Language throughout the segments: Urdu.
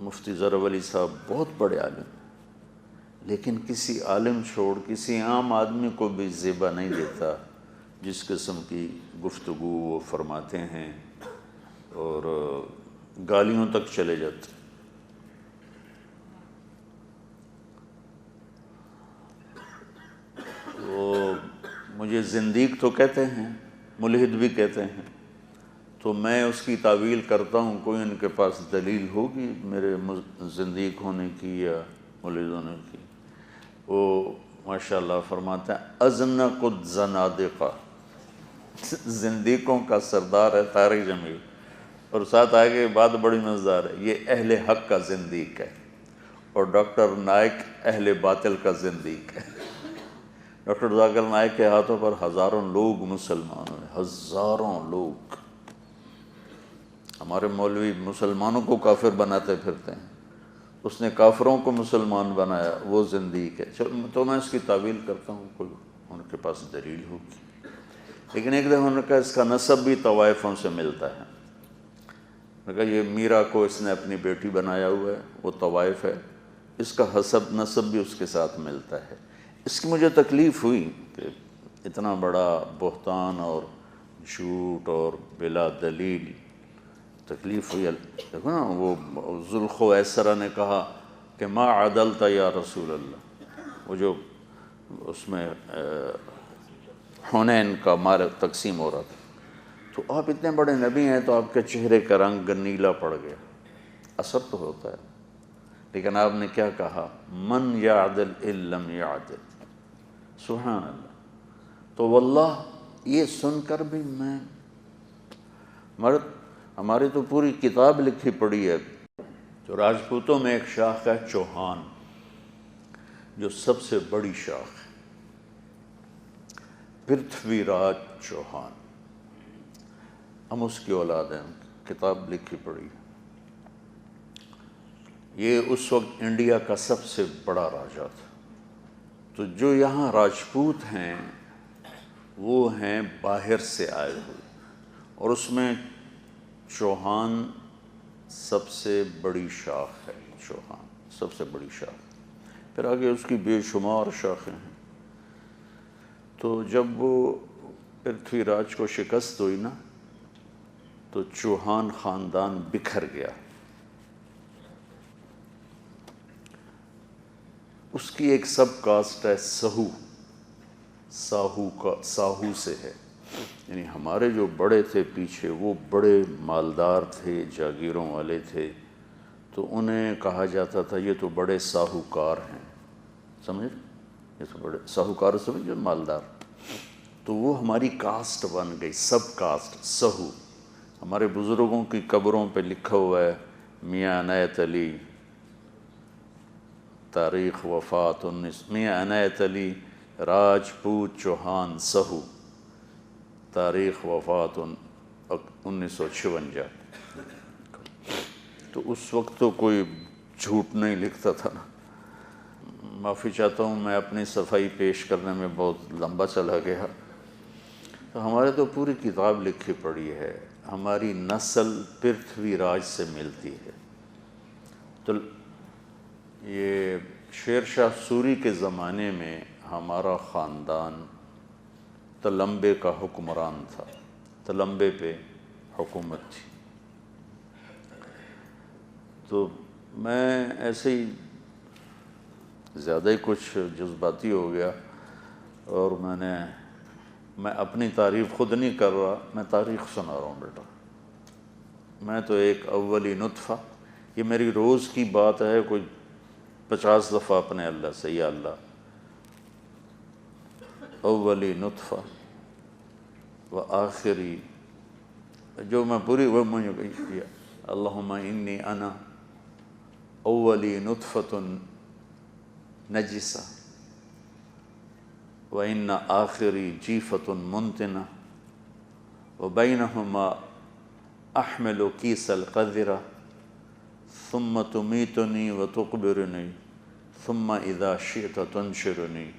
مفتی ظفر علی صاحب بہت بڑے عالم، لیکن کسی عالم چھوڑ کسی عام آدمی کو بھی زیبا نہیں دیتا جس قسم کی گفتگو وہ فرماتے ہیں، اور گالیوں تک چلے جاتے۔ وہ مجھے زندیق تو کہتے ہیں، ملحد بھی کہتے ہیں، تو میں اس کی تعویل کرتا ہوں، کوئی ان کے پاس دلیل ہوگی میرے زندیق ہونے کی یا ملحد ہونے کی؟ وہ ماشاءاللہ فرماتے ہیں ازنق الزنادقہ، زندیقوں کا سردار ہے طارق جمیل، اور ساتھ آگے بات بڑی مزدار ہے، یہ اہل حق کا زندیق ہے، اور ڈاکٹر نائک اہل باطل کا زندیق ہے۔ ڈاکٹر ذاکر نائک کے ہاتھوں پر ہزاروں لوگ مسلمان ہوئے، ہزاروں لوگ۔ ہمارے مولوی مسلمانوں کو کافر بناتے پھرتے ہیں، اس نے کافروں کو مسلمان بنایا، وہ زندیق ہے۔ تو میں اس کی تعویل کرتا ہوں، کوئی ان کے پاس دلیل ہوگی۔ لیکن ایک دفعہ انہوں نے کہا اس کا نسب بھی طوائفوں سے ملتا ہے۔ میں کہا یہ میرا کو اس نے اپنی بیٹی بنایا ہوا ہے، وہ طوائف ہے، اس کا نسب بھی اس کے ساتھ ملتا ہے۔ اس کی مجھے تکلیف ہوئی کہ اتنا بڑا بہتان اور جھوٹ اور بلا دلیل، تکلیف ہوئی۔ دیکھو نا، وہ ذوالخویسرہ نے کہا کہ ما عدلت یا رسول اللہ، وہ جو اس میں حنین کا مال تقسیم ہو رہا تھا، تو آپ اتنے بڑے نبی ہیں تو آپ کے چہرے کا رنگ نیلا پڑ گیا، اثر تو ہوتا ہے۔ لیکن آپ نے کیا کہا؟ من یعدل ان لم یعدل، سبحان اللہ۔ تو واللہ یہ سن کر بھی میں مرد، ہماری تو پوری کتاب لکھی پڑی ہے۔ تو راجپوتوں میں ایک شاخ ہے چوہان، جو سب سے بڑی شاخ ہے، پرتھوی راج چوہان، ہم اس کی اولاد ہیں، کتاب لکھی پڑی ہے۔ یہ اس وقت انڈیا کا سب سے بڑا راجا تھا۔ تو جو یہاں راجپوت ہیں وہ ہیں باہر سے آئے ہوئے، اور اس میں چوہان سب سے بڑی شاخ ہے، چوہان سب سے بڑی شاخ، پھر آگے اس کی بے شمار شاخیں ہیں۔ تو جب وہ پرتھوی راج کو شکست ہوئی نا، تو چوہان خاندان بکھر گیا۔ اس کی ایک سب کاسٹ ہے سہو، ساہو سے ہے، یعنی ہمارے جو بڑے تھے پیچھے وہ بڑے مالدار تھے، جاگیروں والے تھے، تو انہیں کہا جاتا تھا یہ تو بڑے ساہوکار ہیں، سمجھے؟ یہ تو بڑے ساہوکار سمجھے، مالدار۔ تو وہ ہماری کاسٹ بن گئی، سب کاسٹ سہو۔ ہمارے بزرگوں کی قبروں پہ لکھا ہوا ہے میاں عنایت علی، تاریخ وفات میاں عنایت علی راجپوت چوہان سہو، تاریخ وفات 1956۔ تو اس وقت تو کوئی جھوٹ نہیں لکھتا تھا نا۔ معافی چاہتا ہوں، میں اپنی صفائی پیش کرنے میں بہت لمبا چلا گیا۔ تو ہمارے تو پوری کتاب لکھی پڑی ہے، ہماری نسل پرتھوی راج سے ملتی ہے۔ تو یہ شیر شاہ سوری کے زمانے میں ہمارا خاندان تلمبے کا حکمران تھا، تلمبے پہ حکومت تھی۔ تو میں ایسے ہی زیادہ ہی کچھ جذباتی ہو گیا، اور میں اپنی تعریف خود نہیں کر رہا، میں تاریخ سنا رہا ہوں بیٹا۔ میں تو ایک اولی نطفہ، یہ میری روز کی بات ہے، کوئی 50 دفعہ اپنے اللہ سے، یا اللہ اولی نطفہ و آخری، جو میں پوری وہ مجھے اللہم انی انا اولی نطفۃ نجسہ و ان آخری جیفۃ منتنہ و بینہما احمل کیس القذرہ ثم تمیتنی و تقبرنی ثم اذا شئت تنشرنی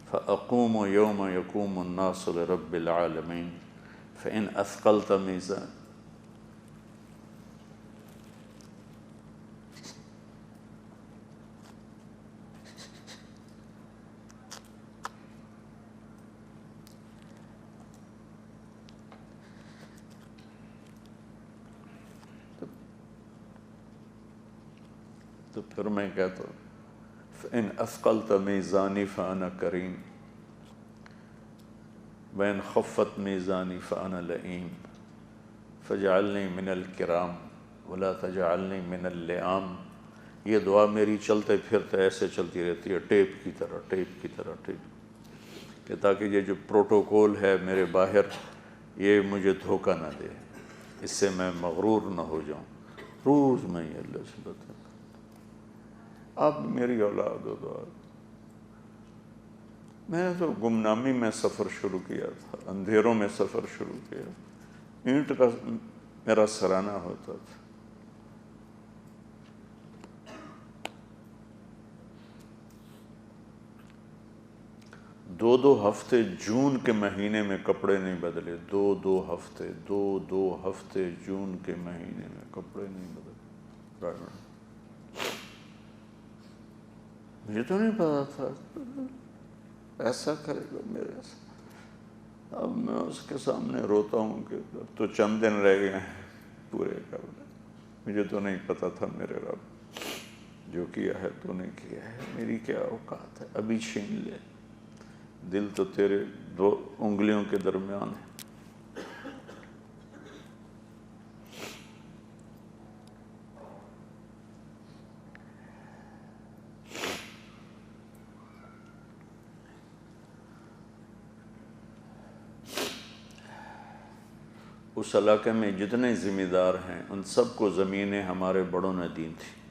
فاقوم یوم یقوم الناس لرب العالمین فإن اثقلت میزان۔ تو پھر میں کہتا ہوں فَإِنْ أَثْقَلْتَ مِيزَانِي فَأَنَا كَرِيمٌ وَإِنْ خَفَّتْ مِيزَانِي فَأَنَا لَئِيمٌ فَاجْعَلْنِي مِنَ الْكِرَامِ وَلَا تَجْعَلْنِي مِنَ اللِّئَامِ۔ یہ دعا میری چلتے پھرتے ایسے چلتی رہتی ہے، ٹیپ کی طرح کہ تاکہ یہ جو پروٹوکول ہے میرے باہر یہ مجھے دھوکہ نہ دے، اس سے میں مغرور نہ ہو جاؤں۔ روز میں یہ اللہ سے بتاتا ہوں۔ آپ میری اولاد ہو تو میں نے تو گمنامی میں سفر شروع کیا تھا، اندھیروں میں سفر شروع کیا، اینٹ کا میرا سرانہ ہوتا تھا۔ دو ہفتے جون کے مہینے میں کپڑے نہیں بدلے، دو ہفتے جون کے مہینے میں کپڑے نہیں بدلے۔ مجھے تو نہیں پتا تھا ایسا کرے گا میرے سے۔ اب میں اس کے سامنے روتا ہوں کہ اب تو چند دن رہ گئے ہیں پورے کرنے، مجھے تو نہیں پتا تھا میرے رب، جو کیا ہے تو نے کیا ہے، میری کیا اوقات ہے، ابھی چھین لے، دل تو تیرے دو انگلیوں کے درمیان ہے۔ اس علاقے میں جتنے ذمہ دار ہیں ان سب کو زمینیں ہمارے بڑوں نے دی تھی،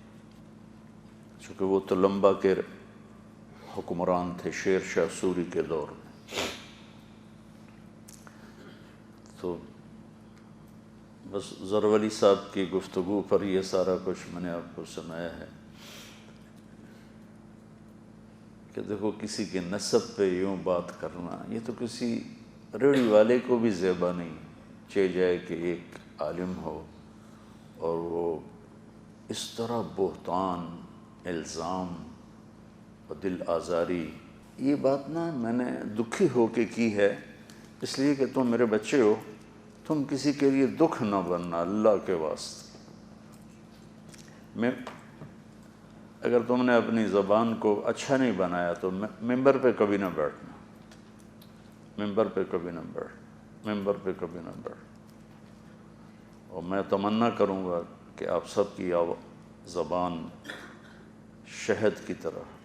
چونکہ وہ تلمبا کے حکمران تھے شیر شاہ سوری کے دور میں۔ تو بس زرولی صاحب کی گفتگو پر یہ سارا کچھ میں نے آپ کو سنایا ہے کہ دیکھو کسی کے نسب پہ یوں بات کرنا یہ تو کسی ریڑھی والے کو بھی زیبا نہیں چاہیے جائے کہ ایک عالم ہو اور وہ اس طرح بہتان، الزام اور دل آزاری، یہ بات نا میں نے دکھی ہو کے کی ہے، اس لیے کہ تم میرے بچے ہو، تم کسی کے لیے دکھ نہ بننا اللہ کے واسطے۔ اگر تم نے اپنی زبان کو اچھا نہیں بنایا تو ممبر پہ کبھی نہ بیٹھنا، ممبر پہ کبھی نہ بیٹھ۔ اور میں تمنا کروں گا کہ آپ سب کی زبان شہد کی طرح